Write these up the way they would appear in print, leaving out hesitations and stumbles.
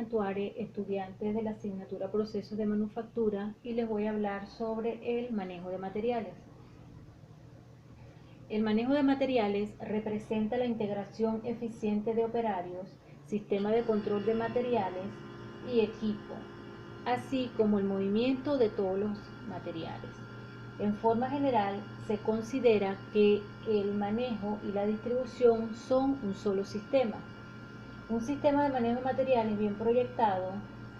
Antuare, estudiante de la asignatura Procesos de Manufactura, y les voy a hablar sobre el manejo de materiales. El manejo de materiales representa la integración eficiente de operarios, sistema de control de materiales y equipo, así como el movimiento de todos los materiales. En forma general, se considera que el manejo y la distribución son un solo sistema. Un sistema de manejo de materiales bien proyectado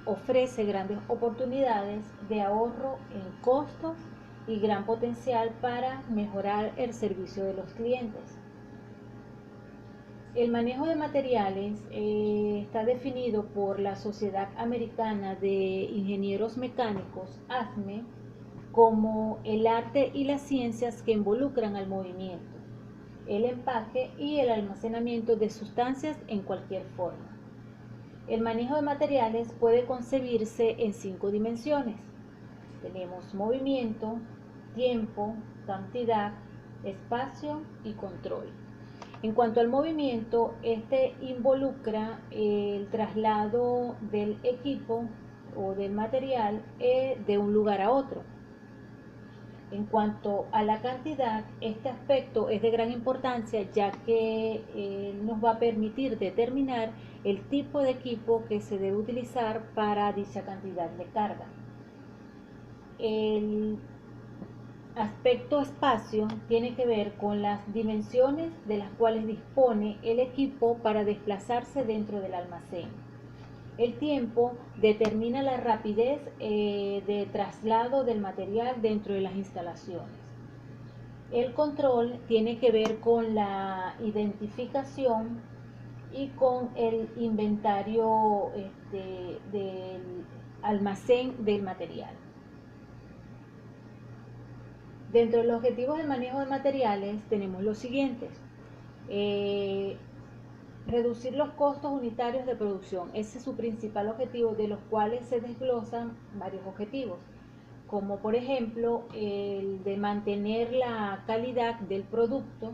ofrece grandes oportunidades de ahorro en costos y gran potencial para mejorar el servicio de los clientes. El manejo de materiales está definido por la Sociedad Americana de Ingenieros Mecánicos, ASME, como el arte y las ciencias que involucran al movimiento, el empaque y el almacenamiento de sustancias en cualquier forma. El manejo de materiales puede concebirse en 5 dimensiones. Tenemos movimiento, tiempo, cantidad, espacio y control. En cuanto al movimiento, este involucra el traslado del equipo o del material de un lugar a otro. En cuanto a la cantidad, este aspecto es de gran importancia, ya que nos va a permitir determinar el tipo de equipo que se debe utilizar para dicha cantidad de carga. El aspecto espacio tiene que ver con las dimensiones de las cuales dispone el equipo para desplazarse dentro del almacén. El tiempo determina la rapidez de traslado del material dentro de las instalaciones. El control tiene que ver con la identificación y con el inventario del almacén del material. Dentro de los objetivos del manejo de materiales tenemos los siguientes. Reducir los costos unitarios de producción. Ese es su principal objetivo, de los cuales se desglosan varios objetivos, como por ejemplo el de mantener la calidad del producto,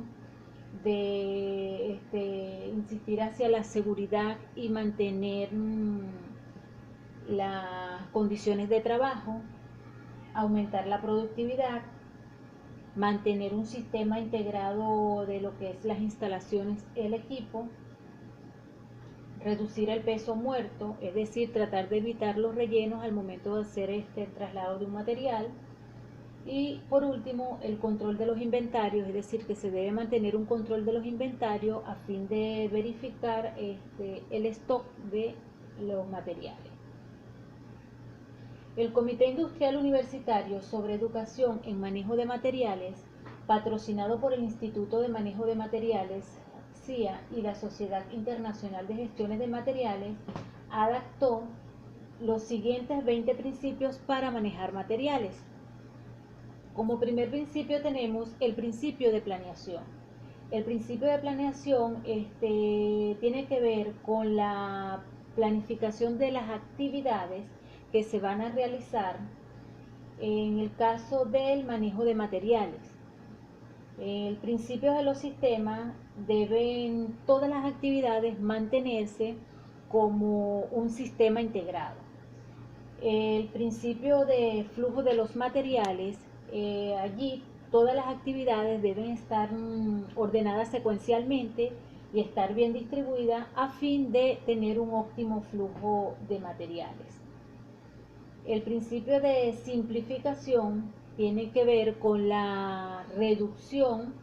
de insistir hacia la seguridad y mantener las condiciones de trabajo, aumentar la productividad, mantener un sistema integrado de lo que es las instalaciones, el equipo, reducir el peso muerto, es decir, tratar de evitar los rellenos al momento de hacer el traslado de un material. Y por último, el control de los inventarios, es decir, que se debe mantener un control de los inventarios a fin de verificar el stock de los materiales. El Comité Industrial Universitario sobre Educación en Manejo de Materiales, patrocinado por el Instituto de Manejo de Materiales, CIA, y la Sociedad Internacional de Gestiones de Materiales, adaptó los siguientes 20 principios para manejar materiales. Como primer principio tenemos el principio de planeación. El principio de planeación tiene que ver con la planificación de las actividades que se van a realizar en el caso del manejo de materiales. El principio de los sistemas deben todas las actividades mantenerse como un sistema integrado. El principio de flujo de los materiales, allí todas las actividades deben estar ordenadas secuencialmente y estar bien distribuidas a fin de tener un óptimo flujo de materiales. El principio de simplificación tiene que ver con la reducción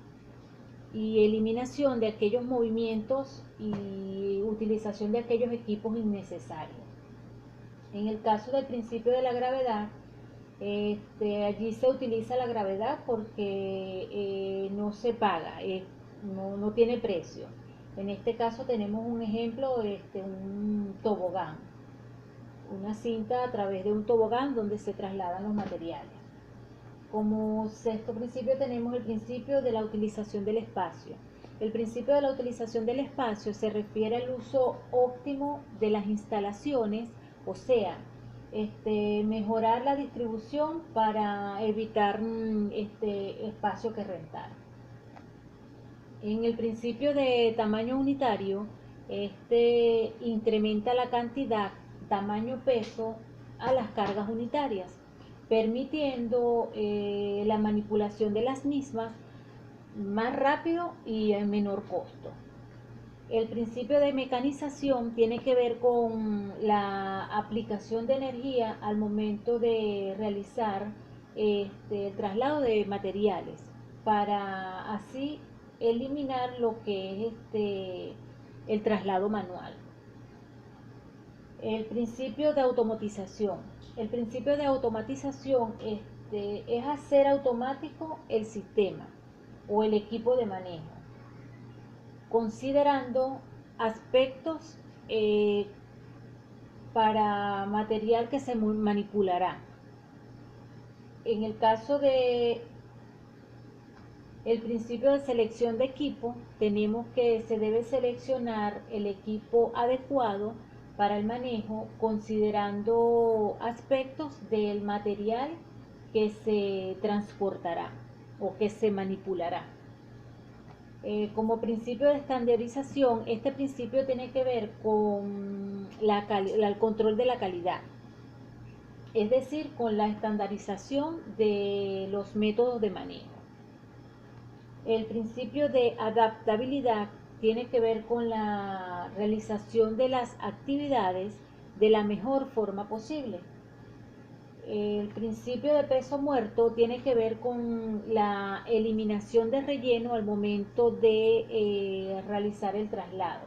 y eliminación de aquellos movimientos y utilización de aquellos equipos innecesarios. En el caso del principio de la gravedad, allí se utiliza la gravedad porque no se paga, no tiene precio. En este caso tenemos un ejemplo, un tobogán, una cinta a través de un tobogán donde se trasladan los materiales. Como sexto principio tenemos el principio de la utilización del espacio. El principio de la utilización del espacio se refiere al uso óptimo de las instalaciones, o sea, mejorar la distribución para evitar espacio que rentar. En el principio de tamaño unitario, incrementa la cantidad tamaño-peso a las cargas unitarias, permitiendo la manipulación de las mismas más rápido y en menor costo. El principio de mecanización tiene que ver con la aplicación de energía al momento de realizar el traslado de materiales, para así eliminar lo que es el traslado manual. El principio de automatización. El principio de automatización es hacer automático el sistema o el equipo de manejo, considerando aspectos para material que se manipulará. En el caso de el principio de selección de equipo, tenemos que se debe seleccionar el equipo adecuado para el manejo, considerando aspectos del material que se transportará o que se manipulará. Como principio de estandarización, este principio tiene que ver con el control de la calidad, es decir, con la estandarización de los métodos de manejo. El principio de adaptabilidad tiene que ver con la realización de las actividades de la mejor forma posible. El principio de peso muerto tiene que ver con la eliminación de relleno al momento de realizar el traslado.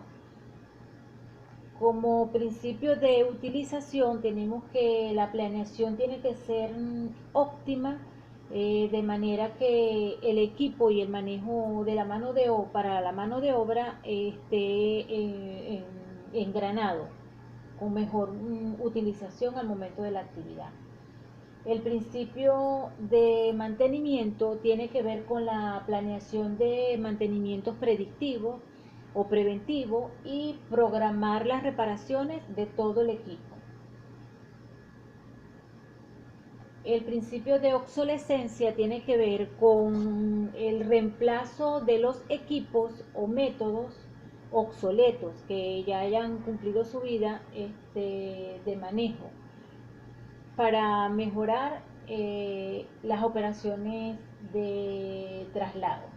Como principio de utilización tenemos que la planeación tiene que ser óptima, de manera que el equipo y el manejo de la mano de obra para la mano de obra esté engranado, con mejor utilización al momento de la actividad. El principio de mantenimiento tiene que ver con la planeación de mantenimientos predictivos o preventivo y programar las reparaciones de todo el equipo. El principio de obsolescencia tiene que ver con el reemplazo de los equipos o métodos obsoletos que ya hayan cumplido su vida de manejo, para mejorar las operaciones de traslado.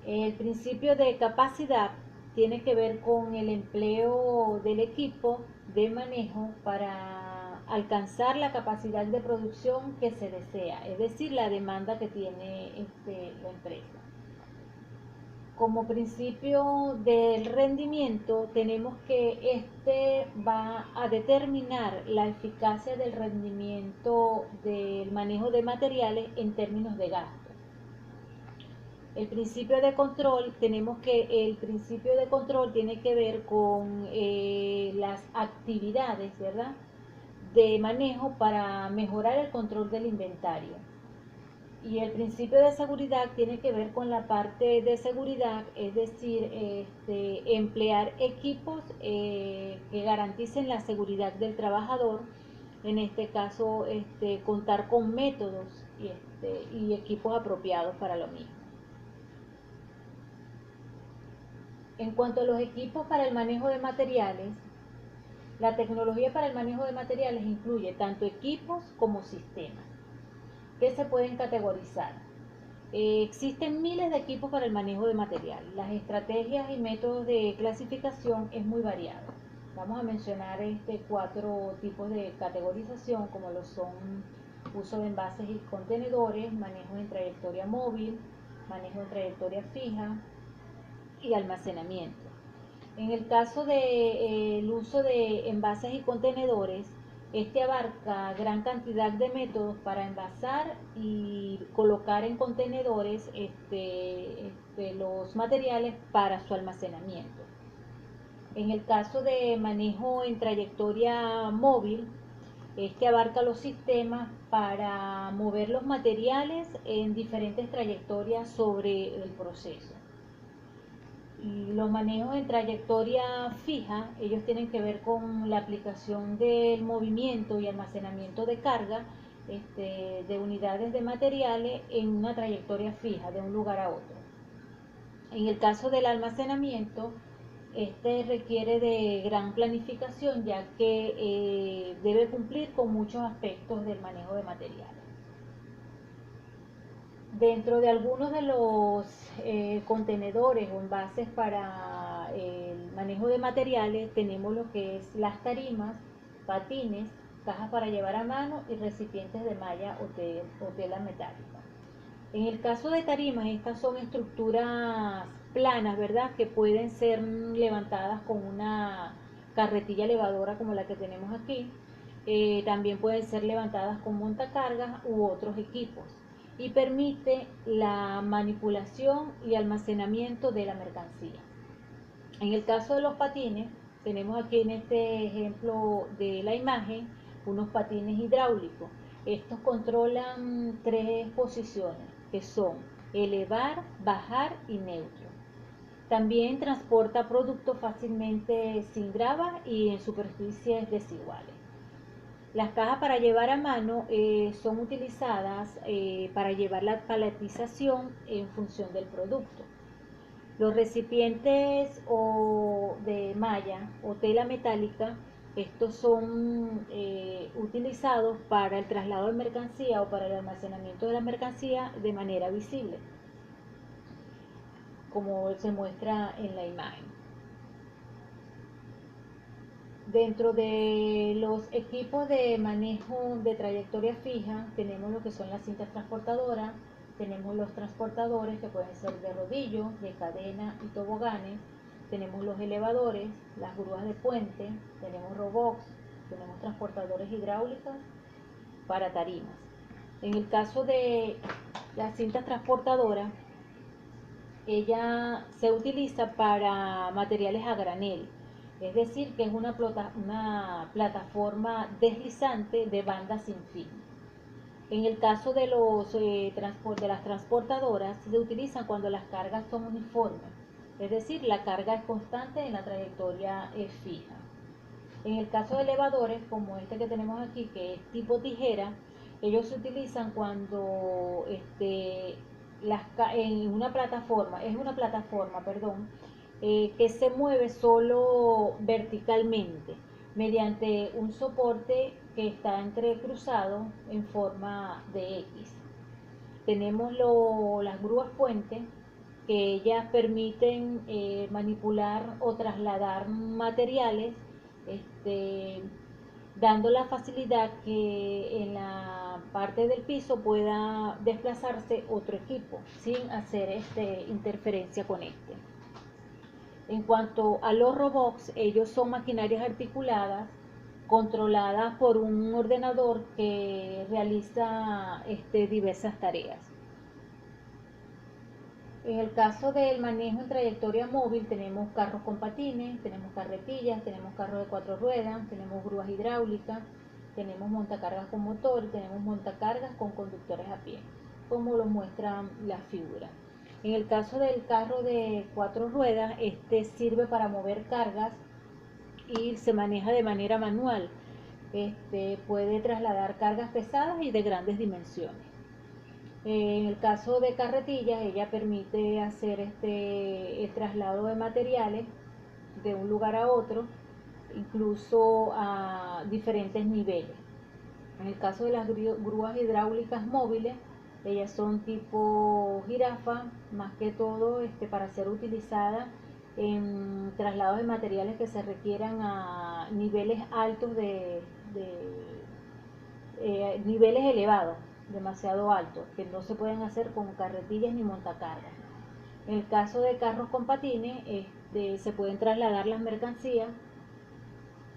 El principio de capacidad tiene que ver con el empleo del equipo de manejo para alcanzar la capacidad de producción que se desea, es decir, la demanda que tiene la empresa. Como principio del rendimiento tenemos que va a determinar la eficacia del rendimiento del manejo de materiales en términos de gasto. El principio de control, el principio de control tiene que ver con las actividades, ¿verdad?, de manejo para mejorar el control del inventario. Y el principio de seguridad tiene que ver con la parte de seguridad, es decir, emplear equipos que garanticen la seguridad del trabajador. En este caso, contar con métodos y equipos apropiados para lo mismo. En cuanto a los equipos para el manejo de materiales, la tecnología para el manejo de materiales incluye tanto equipos como sistemas que se pueden categorizar. Existen miles de equipos para el manejo de material. Las estrategias y métodos de clasificación es muy variado. Vamos a mencionar 4 tipos de categorización, como lo son uso de envases y contenedores, manejo en trayectoria móvil, manejo en trayectoria fija y almacenamiento. En el caso del uso de envases y contenedores, abarca gran cantidad de métodos para envasar y colocar en contenedores los materiales para su almacenamiento. En el caso de manejo en trayectoria móvil, abarca los sistemas para mover los materiales en diferentes trayectorias sobre el proceso. Y los manejos en trayectoria fija, ellos tienen que ver con la aplicación del movimiento y almacenamiento de carga de unidades de materiales en una trayectoria fija de un lugar a otro. En el caso del almacenamiento, Este requiere de gran planificación ya que debe cumplir con muchos aspectos del manejo de materiales. Dentro de algunos de los contenedores o envases para el manejo de materiales tenemos lo que es las tarimas, patines, cajas para llevar a mano y recipientes de malla o tela metálica. En el caso de tarimas, estas son estructuras planas, ¿verdad? Que pueden ser levantadas con una carretilla elevadora como la que tenemos aquí. También pueden ser levantadas con montacargas u otros equipos y permite la manipulación y almacenamiento de la mercancía. En el caso de los patines, tenemos aquí en este ejemplo de la imagen unos patines hidráulicos. Estos controlan tres posiciones que son elevar, bajar y neutro. También transporta productos fácilmente sin grava y en superficies desiguales. Las cajas para llevar a mano son utilizadas para llevar la paletización en función del producto. Los recipientes de malla o tela metálica, estos son utilizados para el traslado de mercancía o para el almacenamiento de la mercancía de manera visible, como se muestra en la imagen. Dentro de los equipos de manejo de trayectoria fija tenemos lo que son las cintas transportadoras, tenemos los transportadores que pueden ser de rodillo, de cadena y toboganes, tenemos los elevadores, las grúas de puente, tenemos robots, tenemos transportadores hidráulicos para tarimas. En el caso de las cintas transportadoras, ella se utiliza para materiales a granel, es decir, que es una plataforma deslizante de banda sin fin. En el caso de las transportadoras, se utilizan cuando las cargas son uniformes, es decir, la carga es constante en la trayectoria es fija. En el caso de elevadores, como este que tenemos aquí, que es tipo tijera, ellos se utilizan cuando en una plataforma, que se mueve solo verticalmente mediante un soporte que está entrecruzado en forma de X. Tenemos las grúas puente, que ellas permiten manipular o trasladar materiales, dando la facilidad que en la parte del piso pueda desplazarse otro equipo sin hacer interferencia con este. En cuanto a los robots, ellos son maquinarias articuladas controladas por un ordenador que realiza diversas tareas. En el caso del manejo en trayectoria móvil tenemos carros con patines, tenemos carretillas, tenemos carros de 4 ruedas, tenemos grúas hidráulicas, tenemos montacargas con motor, tenemos montacargas con conductores a pie, como lo muestran las figuras. En el caso del carro de 4 ruedas, este sirve para mover cargas y se maneja de manera manual. Puede trasladar cargas pesadas y de grandes dimensiones. En el caso de carretillas, ella permite hacer el traslado de materiales de un lugar a otro, incluso a diferentes niveles. En el caso de las grúas hidráulicas móviles, ellas son tipo jirafa, más que todo para ser utilizadas en traslados de materiales que se requieran a niveles altos niveles elevados, demasiado altos, que no se pueden hacer con carretillas ni montacargas. En el caso de carros con patines, se pueden trasladar las mercancías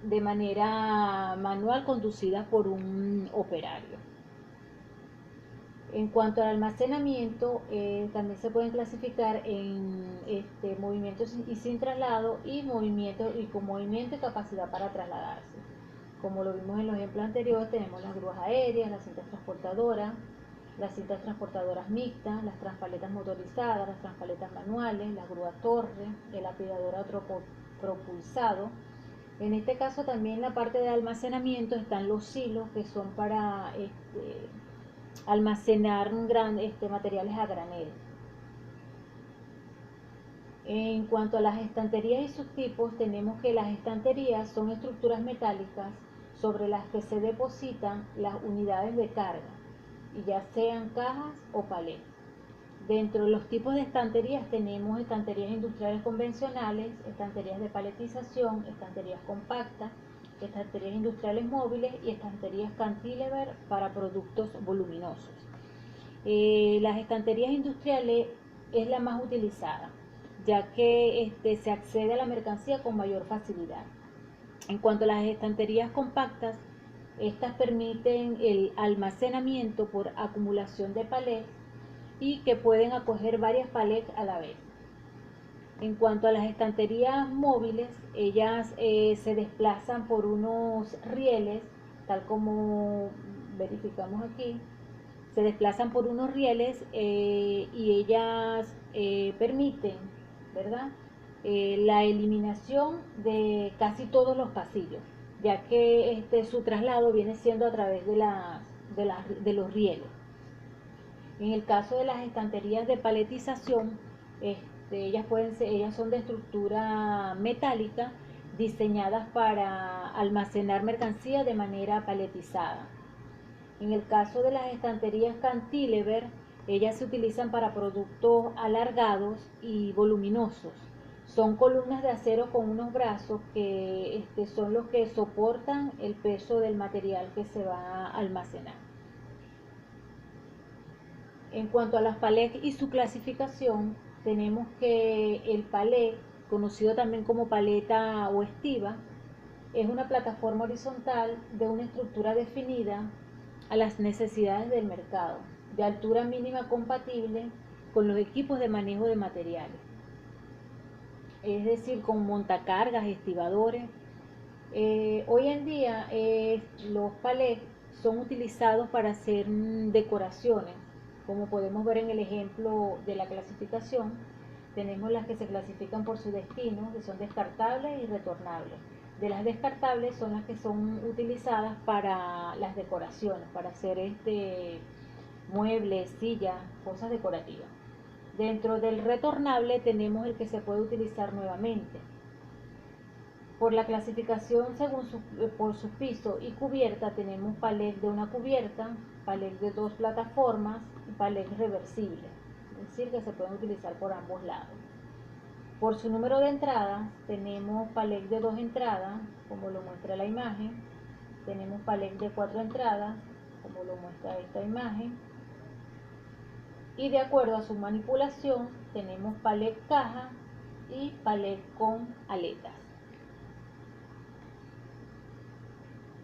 de manera manual conducidas por un operario. En cuanto al almacenamiento, también se pueden clasificar en movimientos y sin traslado y con movimiento y capacidad para trasladarse. Como lo vimos en los ejemplos anteriores, tenemos las grúas aéreas, las cintas transportadoras mixtas, las transpaletas motorizadas, las transpaletas manuales, las grúas torre, el apillador propulsado. En este caso también en la parte de almacenamiento están los silos, que son para almacenar materiales a granel. En cuanto a las estanterías y sus tipos, tenemos que las estanterías son estructuras metálicas sobre las que se depositan las unidades de carga, y ya sean cajas o palés. Dentro de los tipos de estanterías tenemos estanterías industriales convencionales, estanterías de paletización, estanterías compactas, estanterías industriales móviles y estanterías cantilever para productos voluminosos. Las estanterías industriales es la más utilizada, ya que se accede a la mercancía con mayor facilidad. En cuanto a las estanterías compactas, estas permiten el almacenamiento por acumulación de palés y que pueden acoger varias palés a la vez. En cuanto a las estanterías móviles, ellas se desplazan por unos rieles, tal como verificamos aquí. Se desplazan por unos rieles y ellas permiten, ¿verdad? La eliminación de casi todos los pasillos, ya que su traslado viene siendo a través de los rieles. En el caso de las estanterías de paletización, ellas son de estructura metálica diseñadas para almacenar mercancía de manera paletizada. En el caso de las estanterías cantilever, ellas se utilizan para productos alargados y voluminosos. Son columnas de acero con unos brazos que son los que soportan el peso del material que se va a almacenar. En cuanto a las palés y su clasificación, tenemos que el palé, conocido también como paleta o estiba, es una plataforma horizontal de una estructura definida a las necesidades del mercado, de altura mínima compatible con los equipos de manejo de materiales, es decir, con montacargas, estibadores. Hoy en día los palés son utilizados para hacer decoraciones, como podemos ver en el ejemplo de la clasificación. Tenemos las que se clasifican por su destino, que son descartables y retornables. De las descartables son las que son utilizadas para las decoraciones, para hacer muebles, sillas, cosas decorativas. Dentro del retornable tenemos el que se puede utilizar nuevamente. Por la clasificación por su piso y cubierta tenemos palés de una cubierta, palés de dos plataformas y palés reversibles, es decir, que se pueden utilizar por ambos lados. Por su número de entradas tenemos palés de 2 entradas, como lo muestra la imagen. Tenemos palés de 4 entradas, como lo muestra esta imagen. Y de acuerdo a su manipulación tenemos palés caja y palés con aletas.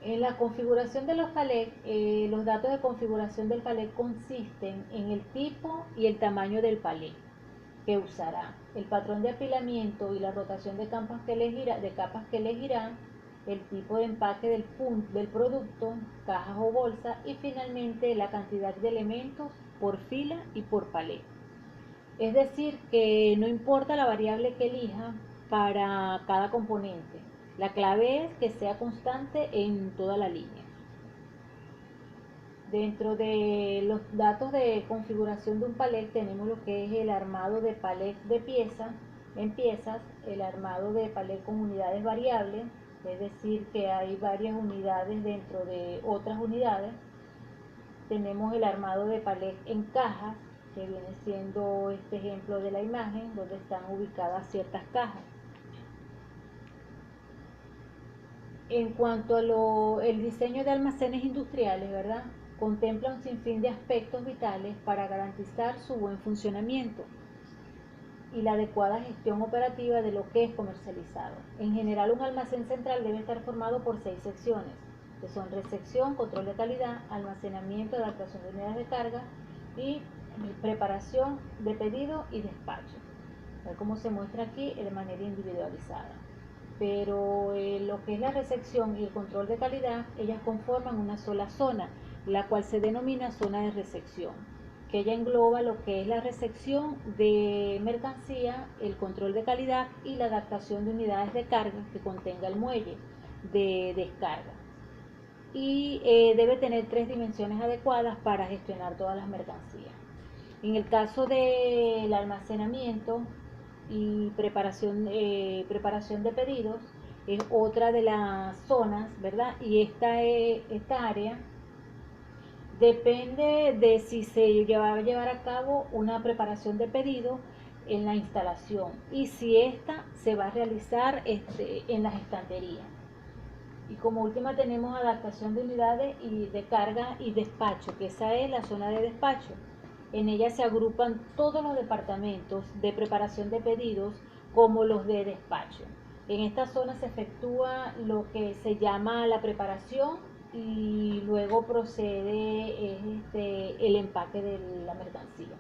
En la configuración de los palés, los datos de configuración del palé consisten en el tipo y el tamaño del palé que usará, el patrón de apilamiento y la rotación de capas que elegirá, el tipo de empaque del producto, cajas o bolsas, y finalmente la cantidad de elementos por fila y por palé. Es decir, que no importa la variable que elija para cada componente, la clave es que sea constante en toda la línea. Dentro de los datos de configuración de un palé tenemos lo que es el armado de palé en piezas, el armado de palé con unidades variables, es decir, que hay varias unidades dentro de otras unidades. Tenemos el armado de palé en cajas, que viene siendo este ejemplo de la imagen, donde están ubicadas ciertas cajas. En cuanto a el diseño de almacenes industriales, ¿verdad? Contempla un sinfín de aspectos vitales para garantizar su buen funcionamiento y la adecuada gestión operativa de lo que es comercializado. En general, un almacén central debe estar formado por 6 secciones, que son recepción, control de calidad, almacenamiento, adaptación de unidades de carga y preparación de pedido y despacho, tal como se muestra aquí de manera individualizada. Pero lo que es la recepción y el control de calidad, ellas conforman una sola zona, la cual se denomina zona de recepción, que ella engloba lo que es la recepción de mercancía, el control de calidad y la adaptación de unidades de carga que contenga el muelle de descarga. Y debe tener 3 dimensiones adecuadas para gestionar todas las mercancías. En el caso del almacenamiento, y preparación de pedidos es otra de las zonas, ¿verdad? Y esta área depende de si se va a llevar a cabo una preparación de pedido en la instalación y si esta se va a realizar en las estanterías. Y como última tenemos adaptación de unidades y de carga y despacho, que esa es la zona de despacho. En ella se agrupan todos los departamentos de preparación de pedidos como los de despacho. En esta zona se efectúa lo que se llama la preparación y luego procede el empaque de la mercancía.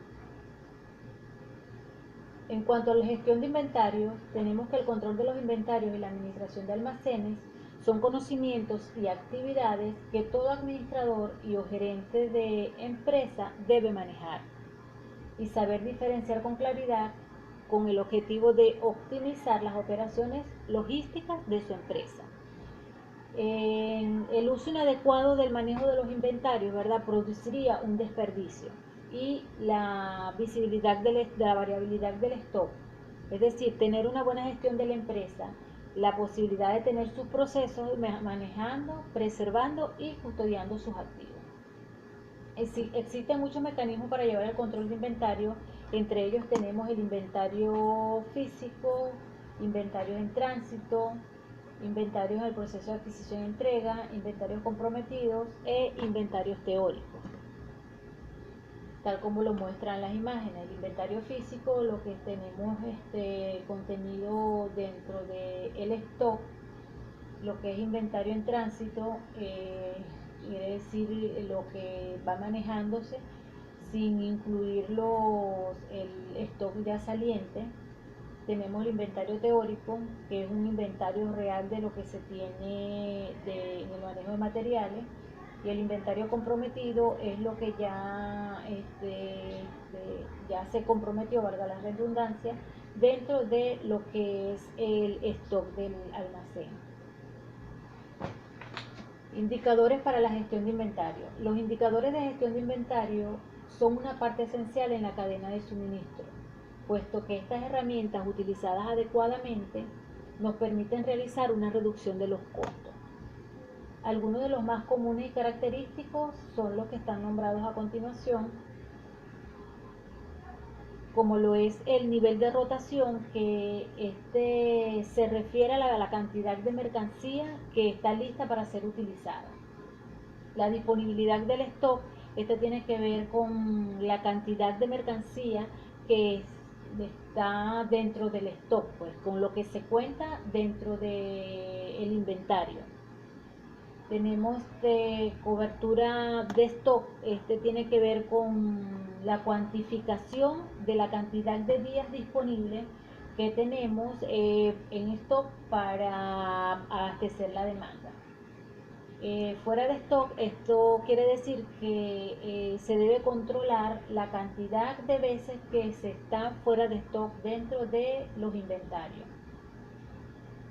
En cuanto a la gestión de inventarios, tenemos que el control de los inventarios y la administración de almacenes son conocimientos y actividades que todo administrador y o gerente de empresa debe manejar y saber diferenciar con claridad con el objetivo de optimizar las operaciones logísticas de su empresa. El uso inadecuado del manejo de los inventarios, ¿verdad?, produciría un desperdicio y la visibilidad de la variabilidad del stock. Es decir, tener una buena gestión de la empresa, la posibilidad de tener sus procesos manejando, preservando y custodiando sus activos. Existen muchos mecanismos para llevar el control de inventario, entre ellos tenemos el inventario físico, inventarios en tránsito, inventarios en el proceso de adquisición y entrega, inventarios comprometidos e inventarios teóricos, tal como lo muestran las imágenes. El inventario físico, lo que tenemos contenido dentro del stock, lo que es inventario en tránsito, quiere decir lo que va manejándose sin incluir el stock ya saliente. Tenemos el inventario teórico, que es un inventario real de lo que se tiene en el manejo de materiales, y el inventario comprometido es lo que ya se comprometió, valga la redundancia, dentro de lo que es el stock del almacén. Indicadores para la gestión de inventario. Los indicadores de gestión de inventario son una parte esencial en la cadena de suministro, puesto que estas herramientas utilizadas adecuadamente nos permiten realizar una reducción de los costos. Algunos de los más comunes y característicos son los que están nombrados a continuación, como lo es el nivel de rotación, que se refiere a la cantidad de mercancía que está lista para ser utilizada. La disponibilidad del stock, tiene que ver con la cantidad de mercancía que está dentro del stock, pues con lo que se cuenta dentro del inventario. Tenemos cobertura de stock, tiene que ver con la cuantificación de la cantidad de días disponibles que tenemos en stock para abastecer la demanda. Fuera de stock, esto quiere decir que se debe controlar la cantidad de veces que se está fuera de stock dentro de los inventarios.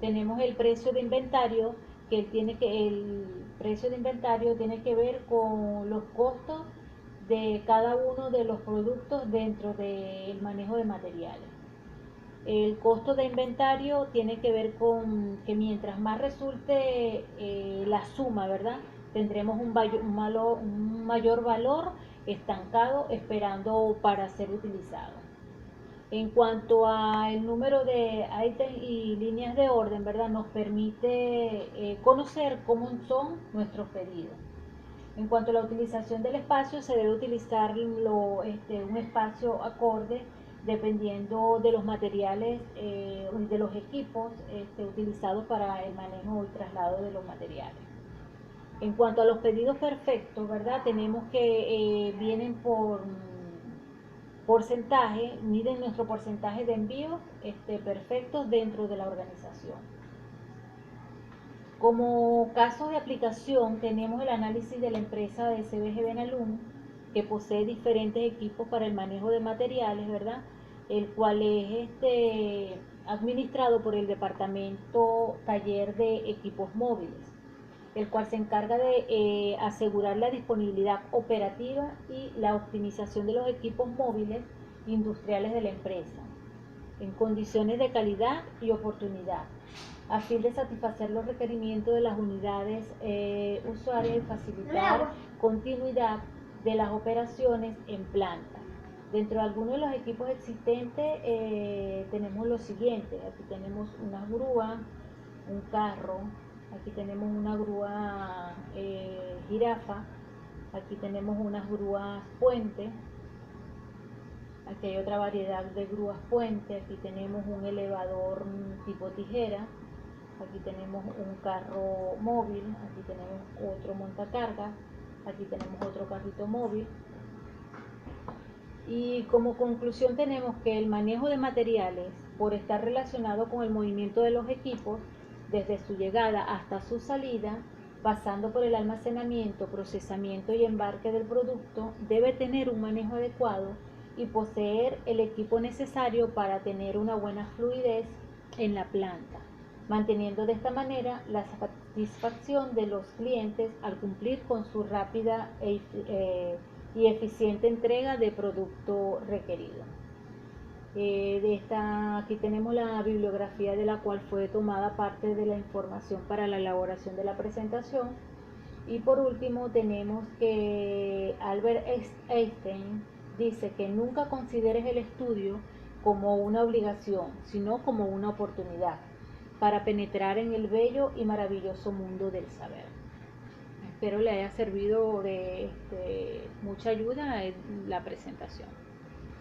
Tenemos el precio de inventario, que el precio de inventario tiene que ver con los costos de cada uno de los productos dentro del manejo de materiales. El costo de inventario tiene que ver con que mientras más resulte la suma, ¿verdad?, tendremos un mayor valor estancado esperando para ser utilizado. En cuanto al número de ítems y líneas de orden, ¿verdad?, nos permite conocer cómo son nuestros pedidos. En cuanto a la utilización del espacio, se debe utilizar un espacio acorde dependiendo de los materiales y de los equipos utilizados para el manejo y traslado de los materiales. En cuanto a los pedidos perfectos, ¿verdad?, tenemos que vienen por porcentaje, miden nuestro porcentaje de envíos perfectos dentro de la organización. Como casos de aplicación tenemos el análisis de la empresa de CBG Benalum, que posee diferentes equipos para el manejo de materiales, ¿verdad?, el cual es administrado por el departamento taller de equipos móviles, el cual se encarga de asegurar la disponibilidad operativa y la optimización de los equipos móviles industriales de la empresa. en condiciones de calidad y oportunidad, a fin de satisfacer los requerimientos de las unidades usuarias y facilitar continuidad de las operaciones en planta. Dentro de algunos de los equipos existentes tenemos lo siguiente: aquí tenemos una grúa, un carro, aquí tenemos una grúa jirafa, aquí tenemos unas grúas puente, aquí hay otra variedad de grúas puente, aquí tenemos un elevador tipo tijera, aquí tenemos un carro móvil, aquí tenemos otro montacargas, aquí tenemos otro carrito móvil. Y como conclusión tenemos que el manejo de materiales, por estar relacionado con el movimiento de los equipos, desde su llegada hasta su salida, pasando por el almacenamiento, procesamiento y embarque del producto, debe tener un manejo adecuado y poseer el equipo necesario para tener una buena fluidez en la planta, manteniendo de esta manera la satisfacción de los clientes al cumplir con su rápida y eficiente entrega de producto requerido. Aquí tenemos la bibliografía de la cual fue tomada parte de la información para la elaboración de la presentación. Y por último tenemos que Albert Einstein dice que nunca consideres el estudio como una obligación, sino como una oportunidad para penetrar en el bello y maravilloso mundo del saber. Espero le haya servido de mucha ayuda en la presentación.